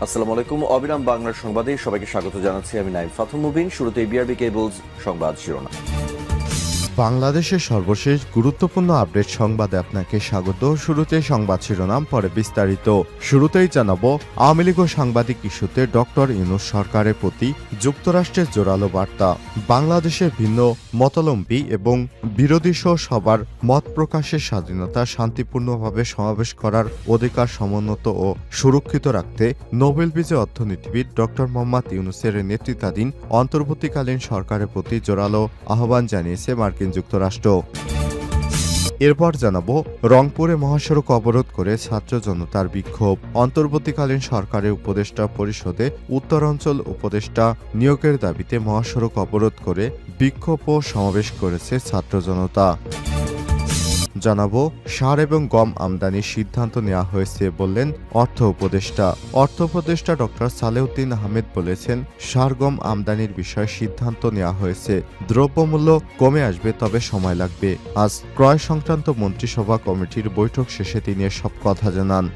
আসসালামু আলাইকুম। অবিরাম বাংলার সংবাদে সবাইকে স্বাগত জানাচ্ছি। আমি নাইম ফাথুর মুবিন। শুরুতে বিআরবি কেবলস সংবাদ শিরোনাম। বাংলাদেশের সর্বশেষ গুরুত্বপূর্ণ আপডেট সংবাদে আপনাকে স্বাগত। শুরুতে সংবাদ শিরোনাম, পরে বিস্তারিত। শুরুতেই জানাবো, আওয়ামী লীগ ও সাংবাদিক ইস্যুতে ডক্টর ইউনূস সরকারের প্রতি যুক্তরাষ্ট্রের জোরালো বার্তা। বাংলাদেশের ভিন্ন মতাবলম্বী এবং বিরোধী সহ সবার মত প্রকাশের স্বাধীনতা, শান্তিপূর্ণভাবে সমাবেশ করার অধিকার সমুন্নত ও সুরক্ষিত রাখতে নোবেল বিজয়ী অর্থনীতিবিদ ডক্টর মোহাম্মদ ইউনূসের নেতৃত্বাধীন অন্তর্বর্তীকালীন সরকারের প্রতি জোরালো আহ্বান জানিয়েছে মার্কিন যুক্তরাষ্ট্র। এরপর জানাবো, রংপুরে মহাসড়ক অবরোধ করে ছাত্র জনতার বিক্ষোভ। অন্তর্বর্তীকালীন সরকারের উপদেষ্টা পরিষদে উত্তরাঞ্চল উপদেষ্টা নিয়োগের দাবিতে মহাসড়ক অবরোধ করে বিক্ষোভ ও সমাবেশ করেছে ছাত্র জনতা। জানাবো, সার এবং গম আমদানির সিদ্ধান্ত নেওয়া হয়েছে বললেন অর্থ উপদেষ্টা। অর্থ উপদেষ্টা ডক্টর সালেউদ্দিন আহমেদ বলেছেন, সার গম আমদানির বিষয়ে সিদ্ধান্ত নেওয়া হয়েছে। দ্রব্যমূল্য কমে আসবে, তবে সময় লাগবে। আজ ক্রয় সংক্রান্ত মন্ত্রিসভা কমিটির বৈঠক শেষে তিনি এসব কথা জানান।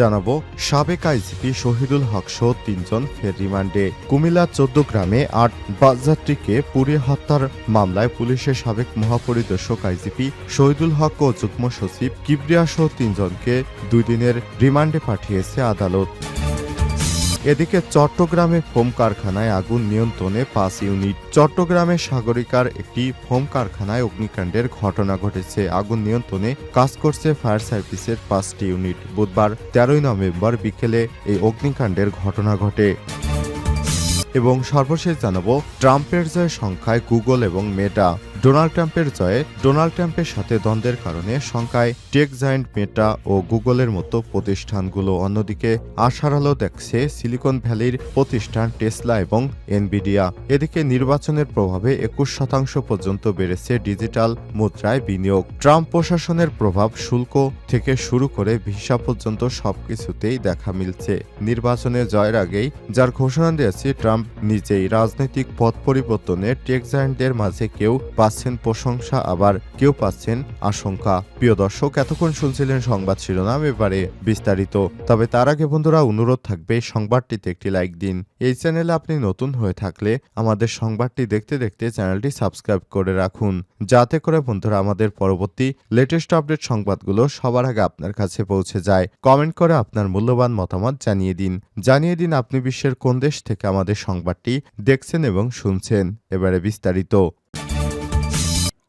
জানাবো, সাবেক আইজিপি শহীদুল হক সহ ৩ জন ফের রিমান্ডে। কুমিল্লা ১৪ গ্রামে ৮ বাসযাত্রীকে পুড়িয়ে হত্যার মামলায় পুলিশের সাবেক মহাপরিদর্শক আইজিপি শহীদুল হক ও যুগ্ম সচিব কিবরিয়া সহ ৩ জনকে ২ দিনের রিমান্ডে পাঠিয়েছে আদালত। এদিকে চট্টগ্রামে ফোম কারখানায় আগুন নিয়ন্ত্রণে ৫ ইউনিট। চট্টগ্রামের সাগরিকার একটি ফোম কারখানায় অগ্নিকাণ্ডের ঘটনা ঘটেছে। আগুন নিয়ন্ত্রণে কাজ করছে ফায়ার সার্ভিসের ৫টি ইউনিট। বুধবার ১৩ নভেম্বর বিকেলে এই অগ্নিকাণ্ডের ঘটনা ঘটে। এবং সর্বশেষ জানাবো, ট্রাম্পের জয়ের সংখ্যায় গুগল এবং মেটা। ডোনাল্ড ট্রাম্পের সাথে দ্বন্দ্বের কারণে সংখ্যায় টেক জায়ান্ট মেটা ও গুগলের মতো প্রতিষ্ঠানগুলো। অন্যদিকে আশার আলো দেখছে সিলিকন ভ্যালির প্রতিষ্ঠান টেসলা এবং এনভিডিয়া। এদিকে নির্বাচনের প্রভাবে ২১% পর্যন্ত বেড়েছে ডিজিটাল মুদ্রায় বিনিয়োগ। ট্রাম্প প্রশাসনের প্রভাব শুল্ক থেকে শুরু করে ভিসা পর্যন্ত সবকিছুতেই দেখা মিলছে। নির্বাচনে জয়ের আগেই যার ঘোষণা দিয়েছে ট্রাম্প নিজেই, রাজনৈতিক পথ পরিবর্তনে টেক জায়ান্টদের মাঝে কেউ পাচ্ছেন প্রশংসা, আবার কেউ পাচ্ছেন আশঙ্কা। প্রিয় দর্শক, এতক্ষণ শুনছিলেন সংবাদ শিরোনাম, এবারে বিস্তারিত। তবে তার আগে বন্ধুরা, অনুরোধ থাকবে সংবাদটিতে একটি লাইক দিন। এই চ্যানেলে আপনি নতুন হয়ে থাকলে আমাদের সংবাদটি দেখতে দেখতে চ্যানেলটি সাবস্ক্রাইব করে রাখুন, যাতে করে বন্ধুরা আমাদের পরবর্তী লেটেস্ট আপডেট সংবাদগুলো সবার আগে আপনার কাছে পৌঁছে যায়। কমেন্ট করে আপনার মূল্যবান মতামত জানিয়ে দিন আপনি বিশ্বের কোন দেশ থেকে আমাদের সংবাদটি দেখছেন এবং শুনছেন। এবারে বিস্তারিত।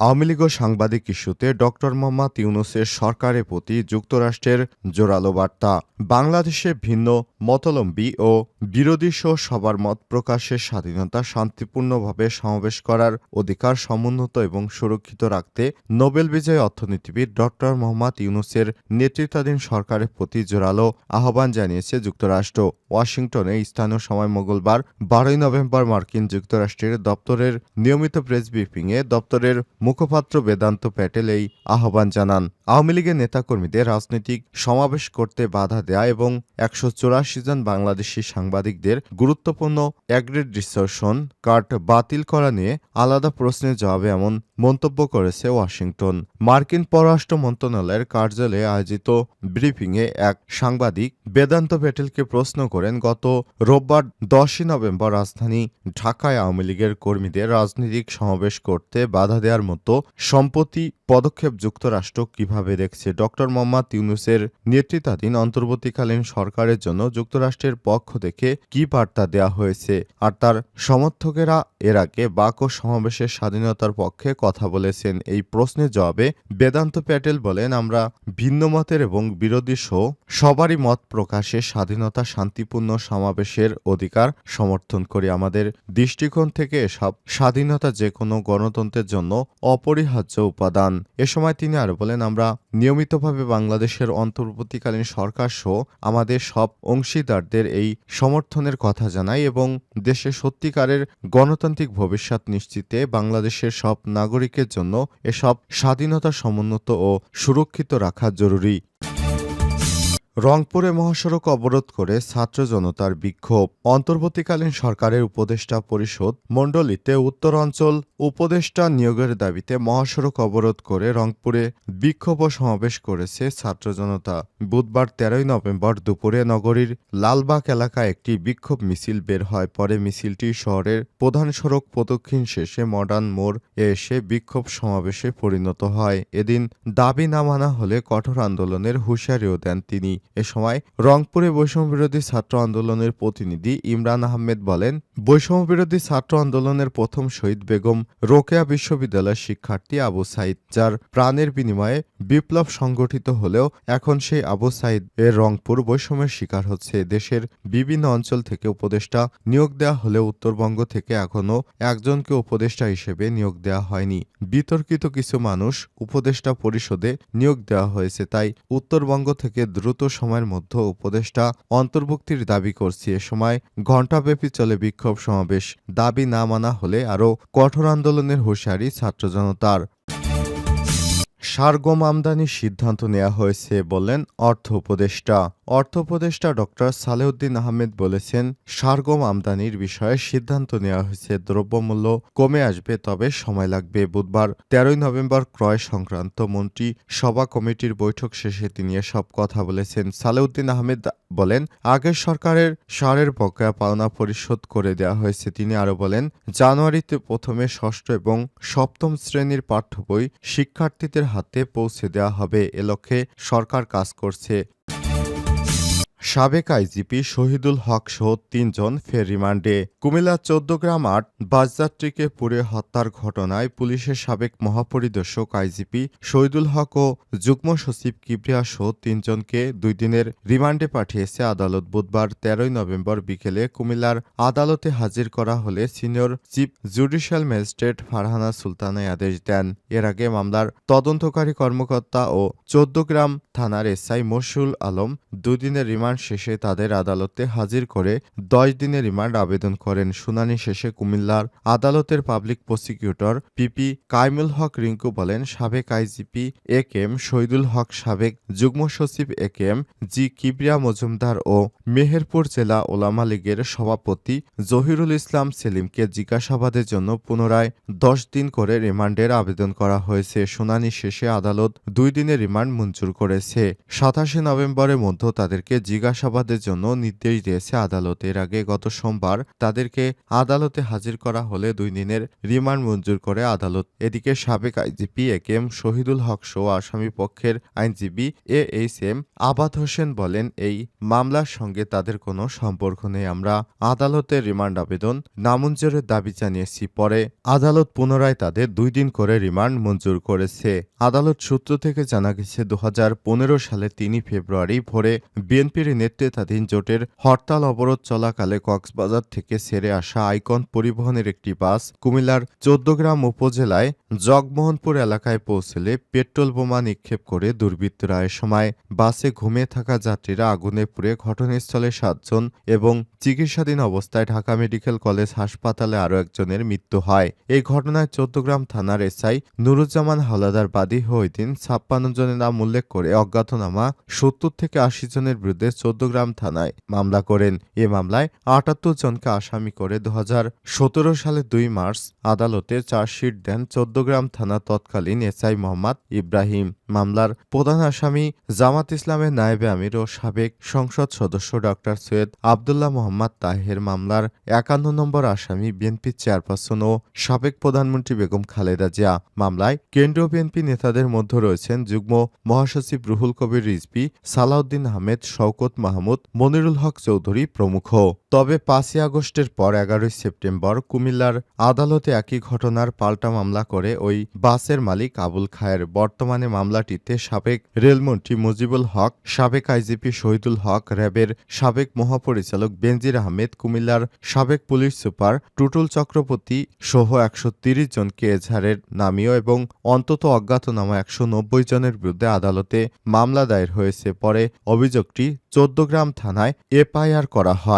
আওয়ামী লীগ ও সাংবাদিক ইস্যুতে ডক্টর মোহাম্মদ ইউনূসের সরকারের প্রতি যুক্তরাষ্ট্রের জোরালো বার্তা। বাংলাদেশে ভিন্ন মতাবলম্বী ও বিরোধী সহ সবার মত প্রকাশের স্বাধীনতা, শান্তিপূর্ণভাবে সমাবেশ করার অধিকার সমুন্নত এবং সুরক্ষিত রাখতে নোবেল বিজয়ী অর্থনীতিবিদ ডক্টর মোহাম্মদ ইউনূসের নেতৃত্বাধীন সরকারের প্রতি জোরালো আহ্বান জানিয়েছে যুক্তরাষ্ট্র। ওয়াশিংটনে স্থানীয় সময় মঙ্গলবার ১২ নভেম্বর মার্কিন যুক্তরাষ্ট্রের দপ্তরের নিয়মিত প্রেস ব্রিফিংয়ে দপ্তরের মুখপাত্র বেদান্ত প্যাটেল এই আহ্বান জানান। আওয়ামী লীগের নেতাকর্মীদের রাজনৈতিক সমাবেশ করতে বাধা দেয়া এবং ১৮৪ জন বাংলাদেশি সাংবাদিকদের গুরুত্বপূর্ণ অ্যাক্রেডিটেশন কার্ড বাতিল করা নিয়ে আলাদা প্রশ্নের জবাবে এমন মন্তব্য করেছে ওয়াশিংটন। মার্কিন পররাষ্ট্র মন্ত্রণালয়ের কার্যালয়ে আয়োজিত ব্রিফিংয়ে এক সাংবাদিক বেদান্ত প্যাটেলকে প্রশ্ন করেন, গত রোববার ১০ নভেম্বর রাজধানী ঢাকায় আওয়ামী লীগের কর্মীদের রাজনৈতিক সমাবেশ করতে বাধা দেওয়ার মতো সম্প্রতি পদক্ষেপ যুক্তরাষ্ট্র কিভাবে দেখছে। ডক্টর মোহাম্মদ ইউনূসের নেতৃত্বাধীন অন্তর্বর্তীকালীন সরকারের জন্য যুক্তরাষ্ট্রের পক্ষ থেকে কি বার্তা দেওয়া হয়েছে, আর তার সমর্থকেরা এর আগে বাক ও সমাবেশের স্বাধীনতার পক্ষে কথা বলেছেন। এই প্রশ্নের জবাবে বেদান্ত প্যাটেল বলেন, আমরা ভিন্ন মতের এবং বিরোধী সহ সবারই মত প্রকাশের স্বাধীনতা, শান্তিপূর্ণ সমাবেশের অধিকার সমর্থন করি। আমাদের দৃষ্টিকোণ থেকে এসব স্বাধীনতা যে কোনো গণতন্ত্রের জন্য অপরিহার্য উপাদান। এ সময় তিনি আরো বলেন, আমরা নিয়মিতভাবে বাংলাদেশের অন্তর্বর্তীকালীন সরকার সহ আমাদের সব অংশীদারদের এই সমর্থনের কথা জানাই এবং দেশে সত্যিকারের গণতান্ত্রিক ভবিষ্যৎ নিশ্চিতে বাংলাদেশের সব নাগরিকের জন্য এসব স্বাধীনতা সমুন্নত ও সুরক্ষিত রাখা জরুরি। রংপুরে মহাসড়ক অবরোধ করে ছাত্র জনতার বিক্ষোভ। অন্তর্বর্তীকালীন সরকারের উপদেষ্টা পরিষদ মণ্ডলীতে উত্তরাঞ্চল উপদেষ্টা নিয়োগের দাবিতে মহাসড়ক অবরোধ করে রংপুরে বিক্ষোভ ও সমাবেশ করেছে ছাত্র জনতা। বুধবার ১৩ নভেম্বর দুপুরে নগরীর লালবাগ এলাকায় একটি বিক্ষোভ মিছিল বের হয়। পরে মিছিলটি শহরের প্রধান সড়ক প্রদক্ষিণ শেষে মডার্ন মোড় এসে বিক্ষোভ সমাবেশে পরিণত হয়। এদিন দাবি না মানা হলে কঠোর আন্দোলনের হুঁশিয়ারিও দেন তিনি। এ সময় রংপুরে বৈষম্যবিরোধী ছাত্র আন্দোলনের প্রতিনিধি ইমরান আহমেদ বলেন, বৈষম্যবিরোধী ছাত্র আন্দোলনের প্রথম শহীদ বেগম রোকেয়া বিশ্ববিদ্যালয়ের শিক্ষার্থী আবু সাইদ, যার প্রাণের বিনিময়ে বিপ্লব সংগঠিত হলেও এখন সেই আবু সাইদ এর রংপুর বৈষম্যের শিকার হচ্ছে। দেশের বিভিন্ন অঞ্চল থেকে উপদেষ্টা নিয়োগ দেওয়া হলেও উত্তরবঙ্গ থেকে এখনও একজনকে উপদেষ্টা হিসেবে নিয়োগ দেওয়া হয়নি। বিতর্কিত কিছু মানুষ উপদেষ্টা পরিষদে নিয়োগ দেওয়া হয়েছে, তাই উত্তরবঙ্গ থেকে দ্রুত সময়ের মধ্যে উপদেষ্টা অন্তর্ভুক্তির দাবি করছি। এ সময় ঘণ্টাব্যাপী চলে বিক্ষোভ সমাবেশ। দাবি না মানা হলে আরও কঠোর আন্দোলনের হুঁশিয়ারি ছাত্র জনতার। সার গম আমদানির সিদ্ধান্ত নেওয়া হয়েছে বললেন অর্থ উপদেষ্টা। অর্থ উপদেষ্টা ডক্টর সালেউদ্দিন আহমেদ বলেছেন, সার গম আমদানির বিষয়ে সিদ্ধান্ত নেওয়া হয়েছে। দ্রব্যমূল্য কমে আসবে, তবে সময় লাগবে। বুধবার ১৩ নভেম্বর ক্রয় সংক্রান্ত মন্ত্রী সভা কমিটির বৈঠক ষেষে তিনি এসব কথা বলেছেন। সালেউদ্দিন আহমেদ বলেন, আগের সরকারের সারের বকেয়া পাওনা পরিশোধ করে দেওয়া হয়েছে। তিনি আরও বলেন, জানুয়ারিতে প্রথমে ষষ্ঠ এবং সপ্তম শ্রেণীর পাঠ্য বই শিক্ষার্থীদের হাতে পৌঁছে দেওয়া হবে। এ লক্ষ্যে সরকার কাজ করছে। সাবেক আইজিপি শহীদুল হক সহ ৩ জন ফের রিমান্ডে। কুমিল্লার ১৪গ্রাম ৮ বাসযাত্রীকে পুড়ে হত্যার ঘটনায় পুলিশের সাবেক মহাপরিদর্শক আইজিপি শহীদুল হক ও যুগ্ম সচিব কিবরিয়া সহ ৩ জনকে ২ দিনের রিমান্ডে পাঠিয়েছে আদালত। বুধবার ১৩ নভেম্বর বিকেলে কুমিল্লার আদালতে হাজির করা হলে senior chief judicial magistrate Farhana Sultana আদেশ দেন। এর আগে মামলার তদন্তকারী কর্মকর্তা ও ১৪গ্রাম থানার এসআই মশিউল আলম ২ দিনের রিমান্ড শেষে তাদের আদালতে হাজির করে ১০ দিনের রিমান্ড আবেদন করেন। শুনানি শেষে কুমিল্লার আদালতের public prosecutor PP Kaimul Haque Rinku বলেন, সাবেক IGP A K M Shahidul Haque, সাবেক যুগ্ম সচিব A K M G Kibria Majumder ও মেহেরপুর জেলা ওলামা লীগের সভাপতি জহিরুল ইসলাম সেলিমকে জিজ্ঞাসাবাদের জন্য পুনরায় ১০ দিন করে রিমান্ডের আবেদন করা হয়েছে। শুনানি শেষে আদালত ২ দিনের রিমান্ড মঞ্জুর করেছে। ২৭ নভেম্বরের মধ্যে তাদেরকে জিজ্ঞাসাবাদের জন্য নির্দেশ দিয়েছে আদালত। এর আগে গত সোমবার তাদেরকে আদালতে হাজির করা হলে ২ দিনের রিমান্ড মঞ্জুর করে আদালত। এদিকে সাবেক IGP A K M Shahidul Haque সহ আসামি পক্ষের আইনজীবী এএইচএম আবাদ হোসেন বলেন, এই মামলার সঙ্গে তাদের কোনো সম্পর্ক নেই। আমরা আদালতের রিমান্ড আবেদন নামঞ্জুরের দাবি জানিয়েছি। পরে আদালত পুনরায় তাদের ২ দিন করে রিমান্ড মঞ্জুর করেছে। আদালত সূত্র থেকে জানা গেছে, ২০১৫ সালে ৩ ফেব্রুয়ারি ভোরে বিএনপির নেতৃত্বাধীন জোটের হরতাল অবরোধ চলাকালে কক্সবাজার থেকে ছেড়ে আসা আইকন পরিবহনের একটি বাস কুমিল্লার ১৪গ্রাম উপজেলায় জগমোহনপুর এলাকায় পৌঁছলে পেট্রোল বোমা নিক্ষেপ করে দুর্বৃত্তরা। এ সময় বাসে ঘুমিয়ে থাকা যাত্রীরা আগুনে পুড়ে ঘটনাস্থলে ৭ জন এবং চিকিৎসাধীন অবস্থায় ঢাকা মেডিকেল কলেজ হাসপাতালে আরও একজনের মৃত্যু হয়। এই ঘটনায় ১৪গ্রাম থানার এসআই নুরুজ্জামান হাওলাদার বাদী হয়ে ওই দিন ৫৬ জনের নাম উল্লেখ করে অজ্ঞাতনামা ৭০ থেকে ৮০ জনের বিরুদ্ধে ১৪গ্রাম থানায় মামলা করেন। এ মামলায় ৭৮ জনকে আসামি করে ২০১৭ সালের ২ মার্চ আদালতে চার্জশিট দেন ১৪গ্রাম থানা তৎকালীন এসআই মোহাম্মদ ইব্রাহিম। মামলার প্রধান আসামি জামাত ইসলামের নায়েবে আমির ও সাবেক সংসদ সদস্য ডক্টর সৈয়দ আবদুল্লাহ মোহাম্মদ তাহের। মামলার ৫১ নম্বর আসামি বিএনপি চেয়ারপারসন ও সাবেক প্রধানমন্ত্রী বেগম খালেদা জিয়া। মামলায় কেন্দ্রীয় বিএনপি নেতাদের মধ্যে রয়েছেন যুগ্ম মহাসচিব রুহুল কবির রিজভী, সালাউদ্দিন আহমেদ, শওকত মাহমুদ, মনিরুল হক চৌধুরী প্রমুখ। তবে ৫ই আগস্টের পর ১১ সেপ্টেম্বর কুমিল্লার আদালতে একই ঘটনার পাল্টা মামলা করে ওই বাসের মালিক আবুল খায়ের। বর্তমানে মামলাটিতে সাবেক রেলমন্ত্রী মুজিবুল হক, সাবেক আইজিপি শহীদুল হক, র্যাবের সাবেক মহাপরিচালক বেনজির আহমেদ, কুমিল্লার সাবেক পুলিশ সুপার টুটুল চক্রবর্তী সহ ১৩০ জনকে এজাহারের নামীয় এবং অন্তত অজ্ঞাতনামা ১৯০ জনের বিরুদ্ধে আদালতে মামলা দায়ের হয়েছে। পরে অভিযোগটি ১৪গ্রাম থানায় এফআইআর করা হয়।